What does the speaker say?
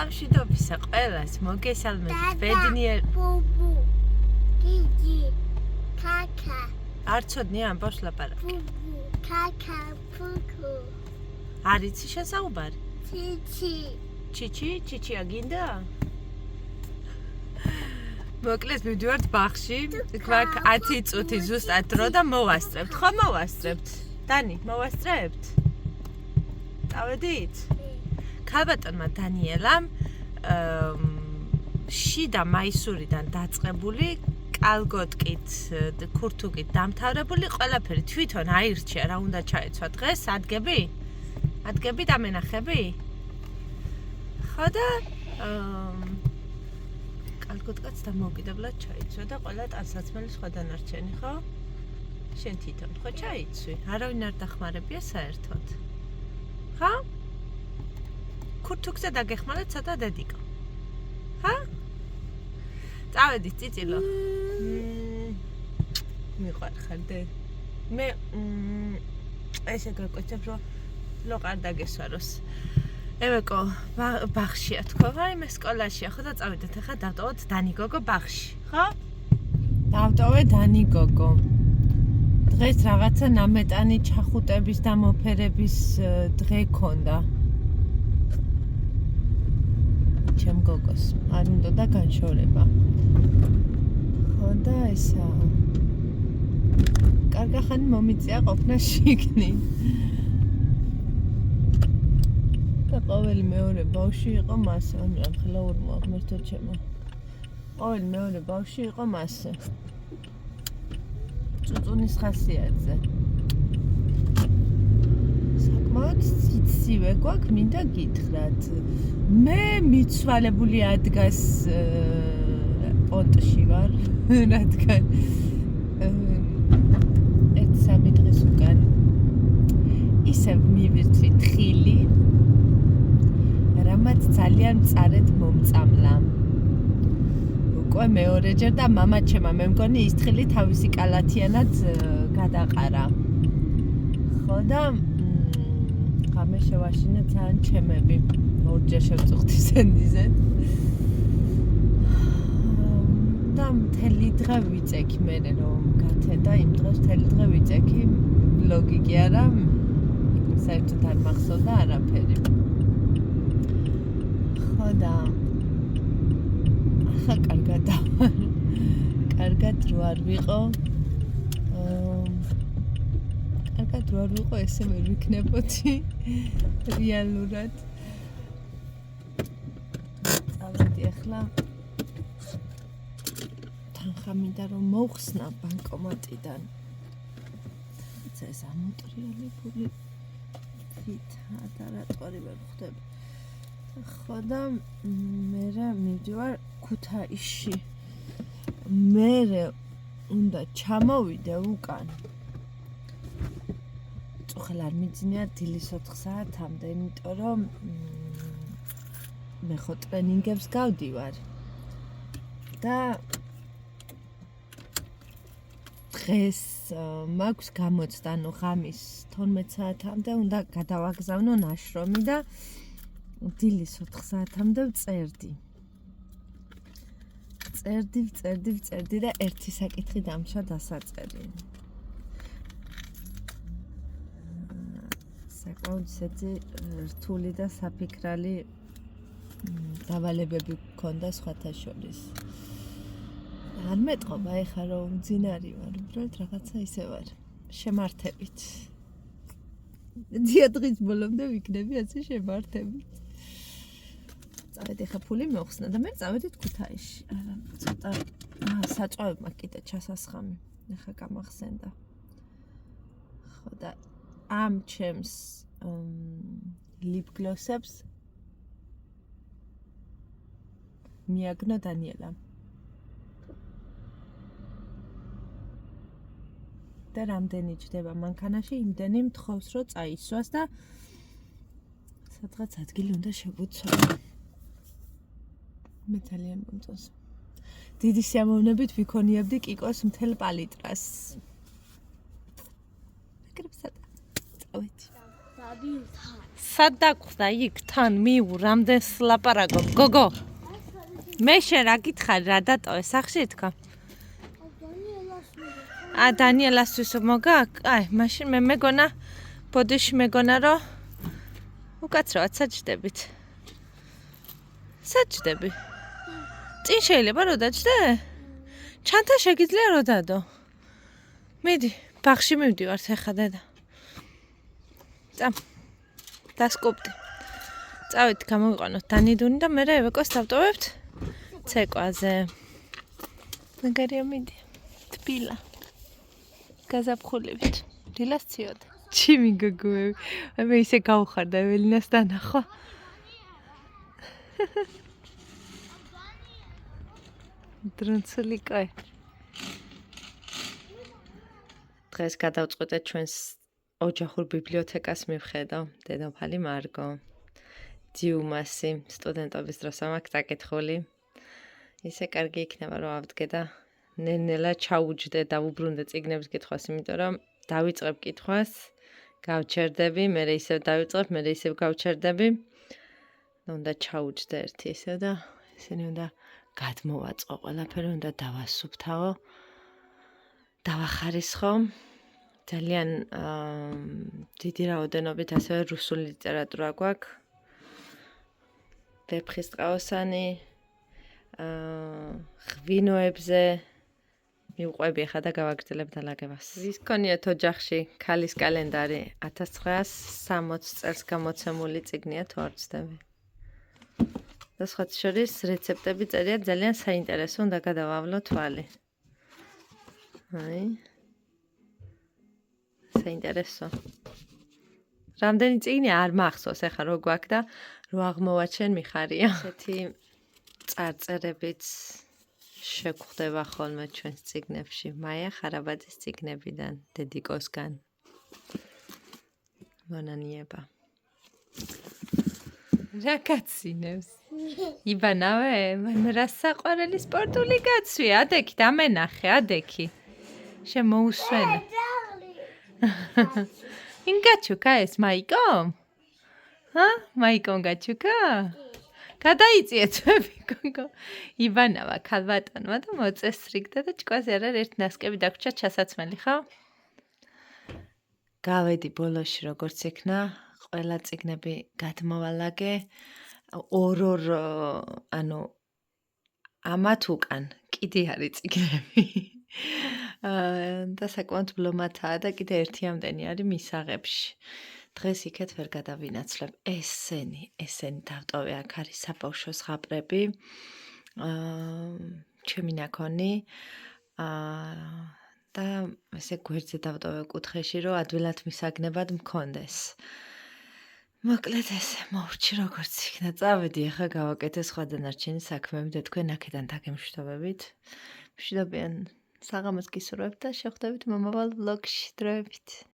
სამშვიდობისა ყველას მოგესალმებით ბედნიერ ბუბუ გიგი კაკა არ ცოდნი ამბავს ლაპარაკი ბუბუ კაკა ფუკუ არ იცი შესაუბარი ჩიჩი აგინდა მოკლედ მივდივართ ბაღში გვაქვს 10 წუთი ზუსტად დრო და მოვასწრებთ ხო მოვასწრებთ დანი მოვასწრებთ წავედით ქალბატონმა დანიელამ შიდა მაისურიდან დაწყებული კალგოტკით ქურთუკით დამთავრებული ყველაფერი თვითონ აირჩია რა უნდა ჩაეცვა დღეს ადგები და მენახები ხო და კალგოტკაც დამოუკიდებლად ჩაიცვა და ყველა ტანსაცმელი სხვა დანარჩენი ხო შენ თვითონ ხო ჩაიცვი არავინ არ დახმარებია საერთოდ ხო ქურთუკზე დაგეხმარეთ ცოტა დედიკო ხა? წავედით წიწილო მიყვარხარ დე მე ესე გაკვეცებ რომ ლოყარ დაგესვაროს ემეკო ბაღშია თქო ვაიმე სკოლაშია ხო და წავედით ახლა დავტოვოთ დანი გოგო ბაღში ხო? დავტოვე დანი გოგო დღეს რაღაცა ნამეტანი ჩახუტების და მოფერების დღე ქონდა ჩემ გოგოს არ უნდა და განშორება ხო და ესა კარგახანი მომიწია ყოფნა შიგნით და ყოველი მეორე ბავშვი იყო მასე ან ხელა ურმო აღმერთო ჩემო ყოველი მეორე ბავშვი იყო მასე წუწუნის ხასიათზე საკმაოდ ციცივე გვაქვს მინდა გითხრათ მე მიცვალებული ადგას პონტში ვარ რადგან 1-3 დღეს უკან ისევ მივირთვით ხილი რამაც ძალიან მწარედ მომწამლა უკვე მეორეჯერ და მამაჩემა მე მგონი ის ხილი თავისი კალათიანად გადაყარა ხო და ღამე შევაშინა ძალიან ჩემები ორჯერ შევწუხდი სენდიზე და მთელი დღე ვიწექი მე რომ გათენდა იმ დღეს მთელი დღე ვიწექი ვლოგი კი არა საერთოდ არ მახსოვდა არაფერი ხო და ახლა კარგად რო არ ვიყო კარგად რო არ ვიყო ესე ვერ ვიქნებოდი რეალურად წავედი ახლა თანხა მინდა რომ მოვხსნა ბანკომატიდან ეს ამოტრიალი ფული თვით ადარატორი ვერ ხვდები ხო და მე მივდივარ ქუთაისში მე უნდა ჩამოვიდე უკან წუხელ არ მიძინია დილის 4 საათამდე იმიტომ რომ მე ხო ტრენინგებს გავდივარ და დღეს მაქვს გამოცდა ანუ ღამის 12 საათამდე უნდა გადავაგზავნო ნაშრომი და დილის 4 საათამდე ვწერდი და ერთი საკითხი დამშვა დასაწერი საკმაოდ ისეთი რთული და საფიქრალი დავალებები გქონდა სხვათა შორის არ მეტყობა ეხა რომ მძინარი ვარ უბრალოდ რაღაცა ისე ვარ შემართებით დღის ბოლომდე ვიქნები ასე შემართებით წავედი ხა ფული მოხსნა და მე წავედით ქუთაისში არა ცოტა საწვავებმა კიდე ჩასასხამი ეხა გამახსენდა ხო და ამ ჩემს ლიპგლოსებს მიაგნო დანიელა და რამდენი ჯდება მანქანაში იმდენი მთხოვს რომ წაისვას და სადღაც ადგილი უნდა შევუცვა მე ძალიან მომწონს დიდი სიამოვნებით ვიქონიებდი კიკოს მთელ პალიტრას მაგრამ წავედი სად დაგხვდა იქ თან მიუ რამდენს ლაპარაკობ გოგო მე შენ რა გითხარი რა დატოვე სახში თქვა დანიელასთვის მოგაკ აი მაშინ მე მეგონა ბოდიში მეგონა რომ უკაცრავად საჯდებით საჯდები წინ შეიძლება რომ დაჯდე ჩანთა შეგიძლია რომ დადო მიდი ბაღში მივდივართ ეხა დედა წამ დასკუპტი წავით გამოვიყანოთ დანიდუნი და მე ევეკოს დავტოვებთ ცეკვაზე მაგარია მიდი თბილა გაზაფხულებით დილას ციოდა ჩიმი გოგოები მე ისე გავხარდა ეველინას დანახვა დრონცულიკო დღეს გადავწყვეტეთ ჩვენს ოჯახურ ბიბლიოთეკას მივხედო დედოფალი მარგო ძიუმასი სტუდენტობის დროს ამაქვს დაკითხული ისე კარგი იქნება რომ ავდგე და ნენელა ჩაუჯდე და უბრუნდე წიგნების კითხვას იმიტომ რომ დავიწყებ კითხვას გავჩერდები მე ისევ დავიწყებ მე ისევ გავჩერდები უნდა ჩაუჯდე ერთი ისე და ისინი უნდა გადმოვაწყო ყველაფერი უნდა დავასუფთავო დავახარისხო ძალიან დიდი რაოდენობით ასევე რუსული ლიტერატურა გვაქვს ვეფხისტყაოსანი ღვინოებზე მივყვები ახლა და გავაგრძელებ დალაგებას. ვის გქონიათ ოჯახში ქალის კალენდარი 1960 წელს გამოცემული წიგნია თუ არ ვცდები. და სხვა შორის რეცეპტები წერია ძალიან საინტერესო უნდა გადავავლო თვალი. აი. საინტერესო. რამდენი წიგნი არ მახსოვს ახლა რო გვაქვს და რო აღმოვაჩენ მიხარია. ესეთი წარწერებიც შეგვხვდება ხოლმე ჩვენს წიგნებში. მაია ხარაბაძის წიგნებიდან, დედიკოსგან. მონანიება. რა კაცინებს? იბანავე, მან რა საყვარელი სპორტული კაცვია, ადექი დამენახე, ადექი. შემოუსვენე. ინგაჩუკა ეს მაიკო? ჰა? მაიკონ გაჩუკა? გადაიწიეთ მეკონგო. იბანავა ქალბატონმა და მოწესრიგდა და ჭკვაზე არ ერთ ნასკები დაგვრჩა ჩასაცმელი, ხო? გავედი ბოლოში როგორც იქნა, ყველა წიგნები გადმოვალაგე. ორ ანუ ამათ უკან კიდე არის წიგნები. და საკმაოდ ბლომათაა და კიდე ერთი ამდენი არის მისაღებში. დღეს იქეთ ვერ გადავინაცვლებ. ესენი დავტოვე აქ არის საბავშვო ზღაპრები. ჩემი ნაქონი. და ესე გვერდზე დავტოვე კუთხეში, რომ ადვილად მისაგნებად მქონდეს. მოკლედ ესე მოვრჩი როგორც იქნა. წავედი ახლა გავაკეთე სხვა დანარჩენი საქმეები და თქვენ აქედან დაგემშვიდობებით. მშვიდობიან საღამოს გისურვებთ და შევხვდებით მომავალ ვლოგში დროებით.